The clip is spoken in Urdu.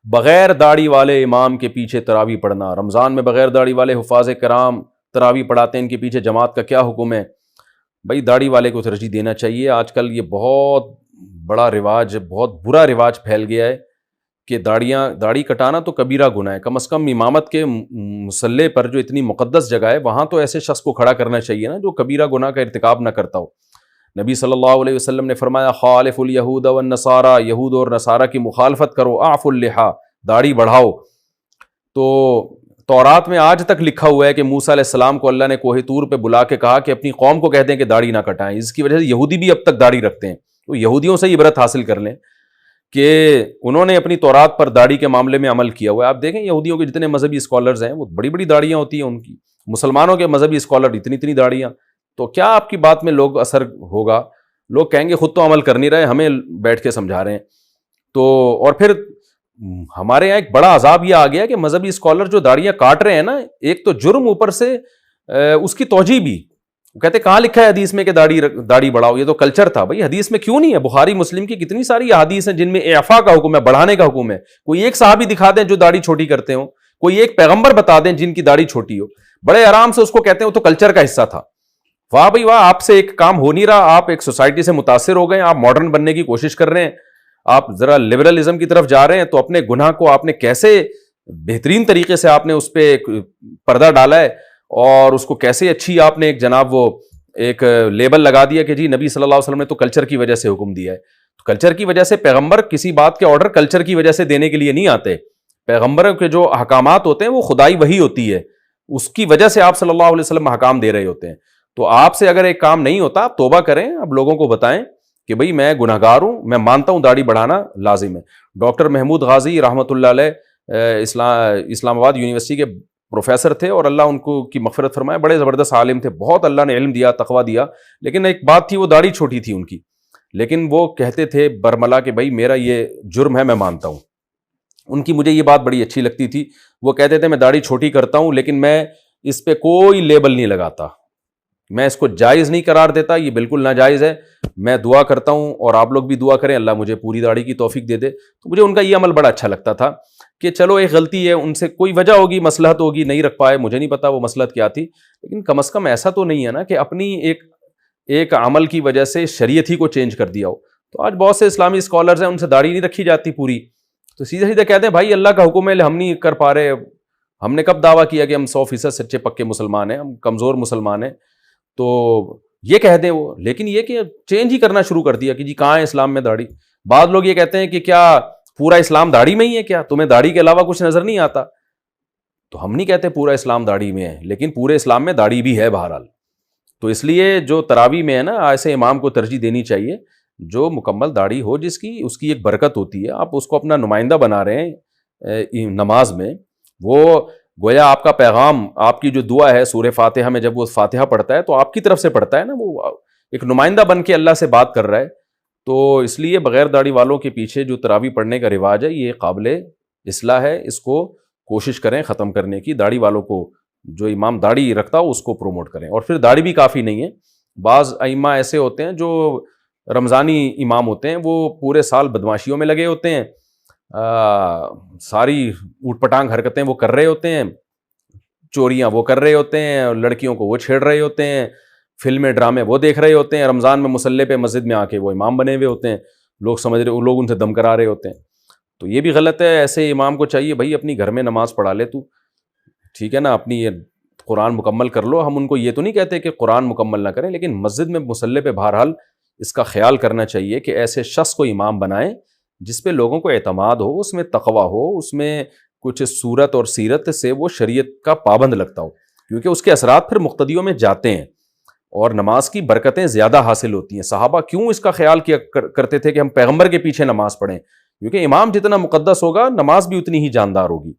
بغیر داڑھی والے امام کے پیچھے تراویح پڑھنا، رمضان میں بغیر داڑھی والے حفاظ کرام تراویح پڑھاتے ہیں، ان کے پیچھے جماعت کا کیا حکم ہے؟ بھائی داڑھی والے کو ترجیح دینا چاہیے۔ آج کل یہ بہت بڑا رواج، بہت برا رواج پھیل گیا ہے کہ داڑھی کٹانا تو کبیرہ گناہ ہے۔ کم از کم امامت کے مصلی پر جو اتنی مقدس جگہ ہے وہاں تو ایسے شخص کو کھڑا کرنا چاہیے نا جو کبیرہ گناہ کا ارتکاب نہ کرتا ہو۔ نبی صلی اللہ علیہ وسلم نے فرمایا خالف الیہود والنصارى، یہود اور نصارہ کی مخالفت کرو، اعفوا اللحیٰ، داڑھی بڑھاؤ۔ تو تورات میں آج تک لکھا ہوا ہے کہ موسیٰ علیہ السلام کو اللہ نے کوہ طور پہ بلا کے کہا کہ اپنی قوم کو کہہ دیں کہ داڑھی نہ کٹائیں۔ اس کی وجہ سے یہودی بھی اب تک داڑھی رکھتے ہیں، تو یہودیوں سے عبرت حاصل کر لیں کہ انہوں نے اپنی تورات پر داڑھی کے معاملے میں عمل کیا ہوا ہے۔ آپ دیکھیں یہودیوں کے جتنے مذہبی اسکالرز ہیں وہ بڑی بڑی داڑھیاں ہوتی ہیں ان کی، مسلمانوں کے مذہبی اسکالر اتنی اتنی داڑھیاں۔ تو کیا آپ کی بات میں لوگ اثر ہوگا؟ لوگ کہیں گے خود تو عمل کر نہیں رہے، ہمیں بیٹھ کے سمجھا رہے ہیں۔ تو اور پھر ہمارے یہاں ایک بڑا عذاب یہ آ گیا کہ مذہبی اسکالر جو داڑیاں کاٹ رہے ہیں نا، ایک تو جرم، اوپر سے اس کی توجیہ بھی۔ وہ کہتے کہاں لکھا ہے حدیث میں کہ داڑھی بڑھاؤ؟ یہ تو کلچر تھا۔ بھائی حدیث میں کیوں نہیں ہے؟ بخاری مسلم کی کتنی ساری احادیث ہیں جن میں اعفاء کا حکم ہے، بڑھانے کا حکم ہے۔ کوئی ایک صحابی دکھا دیں جو داڑھی چھوٹی کرتے ہوں، کوئی ایک پیغمبر بتا دیں جن کی داڑھی چھوٹی ہو، بڑے آرام سے اس کو کہتے ہیں وہ تو کلچر کا حصہ تھا۔ واہ بھائی واہ، آپ سے ایک کام ہو نہیں رہا، آپ ایک سوسائٹی سے متاثر ہو گئے، آپ ماڈرن بننے کی کوشش کر رہے ہیں، آپ ذرا لبرلزم کی طرف جا رہے ہیں، تو اپنے گناہ کو آپ نے کیسے بہترین طریقے سے آپ نے اس پہ پردہ ڈالا ہے، اور اس کو کیسے اچھی آپ نے ایک جناب وہ ایک لیبل لگا دیا کہ جی نبی صلی اللہ علیہ وسلم نے تو کلچر کی وجہ سے حکم دیا ہے۔ تو کلچر کی وجہ سے پیغمبر کسی بات کے آرڈر کلچر کی وجہ سے دینے کے لیے نہیں آتے۔ پیغمبروں کے جو احکامات ہوتے ہیں وہ خدائی وحی ہوتی ہے، اس کی وجہ سے آپ صلی اللہ علیہ وسلم احکام دے رہے ہوتے ہیں۔ تو آپ سے اگر ایک کام نہیں ہوتا آپ توبہ کریں، اب لوگوں کو بتائیں کہ بھئی میں گناہگار ہوں، میں مانتا ہوں داڑھی بڑھانا لازم ہے۔ ڈاکٹر محمود غازی رحمۃ اللہ علیہ اسلام آباد یونیورسٹی کے پروفیسر تھے، اور اللہ ان کو کی مغفرت فرمائے، بڑے زبردست عالم تھے، بہت اللہ نے علم دیا، تقویٰ دیا، لیکن ایک بات تھی وہ داڑھی چھوٹی تھی ان کی، لیکن وہ کہتے تھے برملا کہ بھائی میرا یہ جرم ہے، میں مانتا ہوں۔ ان کی مجھے یہ بات بڑی اچھی لگتی تھی، وہ کہتے تھے میں داڑھی چھوٹی کرتا ہوں لیکن میں اس پہ کوئی لیبل نہیں لگاتا، میں اس کو جائز نہیں قرار دیتا، یہ بالکل ناجائز ہے۔ میں دعا کرتا ہوں اور آپ لوگ بھی دعا کریں اللہ مجھے پوری داڑھی کی توفیق دے دے۔ تو مجھے ان کا یہ عمل بڑا اچھا لگتا تھا کہ چلو ایک غلطی ہے، ان سے کوئی وجہ ہوگی، مصلحت ہوگی، نہیں رکھ پائے، مجھے نہیں پتا وہ مصلحت کیا تھی، لیکن کم از کم ایسا تو نہیں ہے نا کہ اپنی ایک عمل کی وجہ سے شریعت ہی کو چینج کر دیا ہو۔ تو آج بہت سے اسلامی اسکالرز ہیں، ان سے داڑھی نہیں رکھی جاتی پوری، تو سیدھے سیدھے کہتے ہیں بھائی اللہ کا حکم ہے ہم نہیں کر پا رہے، ہم نے کب دعویٰ کیا کہ ہم 100% سچے پکے مسلمان ہیں، ہم کمزور مسلمان ہیں، تو یہ کہہ دیں وہ، لیکن یہ کہ چینج ہی کرنا شروع کر دیا کہ جی کہاں ہے اسلام میں داڑھی۔ بعض لوگ یہ کہتے ہیں کہ کیا پورا اسلام داڑھی میں ہی ہے، کیا تمہیں داڑھی کے علاوہ کچھ نظر نہیں آتا؟ تو ہم نہیں کہتے پورا اسلام داڑھی میں ہے، لیکن پورے اسلام میں داڑھی بھی ہے بہرحال۔ تو اس لیے جو تراویح میں ہے نا، ایسے امام کو ترجیح دینی چاہیے جو مکمل داڑھی ہو، جس کی اس کی ایک برکت ہوتی ہے، آپ اس کو اپنا نمائندہ بنا رہے ہیں نماز میں، وہ گویا آپ کا پیغام، آپ کی جو دعا ہے سورہ فاتحہ میں جب وہ فاتحہ پڑھتا ہے تو آپ کی طرف سے پڑھتا ہے نا، وہ ایک نمائندہ بن کے اللہ سے بات کر رہا ہے۔ تو اس لیے بغیر داڑھی والوں کے پیچھے جو تراویح پڑھنے کا رواج ہے یہ قابل اصلاح ہے، اس کو کوشش کریں ختم کرنے کی۔ داڑھی والوں کو، جو امام داڑھی رکھتا ہو اس کو پروموٹ کریں، اور پھر داڑھی بھی کافی نہیں ہے، بعض ائمہ ایسے ہوتے ہیں جو رمضانی امام ہوتے ہیں، وہ پورے سال بدماشیوں میں لگے ہوتے ہیں، ساری اوٹ پٹانگ حرکتیں وہ کر رہے ہوتے ہیں، چوریاں وہ کر رہے ہوتے ہیں، لڑکیوں کو وہ چھیڑ رہے ہوتے ہیں، فلمیں ڈرامے وہ دیکھ رہے ہوتے ہیں، رمضان میں مصلی پہ مسجد میں آ کے وہ امام بنے ہوئے ہوتے ہیں، لوگ سمجھ رہے، لوگ ان سے دم کرا رہے ہوتے ہیں۔ تو یہ بھی غلط ہے، ایسے امام کو چاہیے بھائی اپنی گھر میں نماز پڑھا لے تو، ٹھیک ہے نا، اپنی قرآن مکمل کر لو۔ ہم ان کو یہ تو نہیں کہتے کہ قرآن مکمل نہ کریں، لیکن مسجد میں مصلی پہ بہرحال اس کا خیال کرنا چاہیے کہ ایسے شخص کو امام بنائیں جس پہ لوگوں کو اعتماد ہو، اس میں تقویٰ ہو، اس میں کچھ صورت اور سیرت سے وہ شریعت کا پابند لگتا ہو، کیونکہ اس کے اثرات پھر مقتدیوں میں جاتے ہیں اور نماز کی برکتیں زیادہ حاصل ہوتی ہیں۔ صحابہ کیوں اس کا خیال کیا کرتے تھے کہ ہم پیغمبر کے پیچھے نماز پڑھیں؟ کیونکہ امام جتنا مقدس ہوگا نماز بھی اتنی ہی جاندار ہوگی۔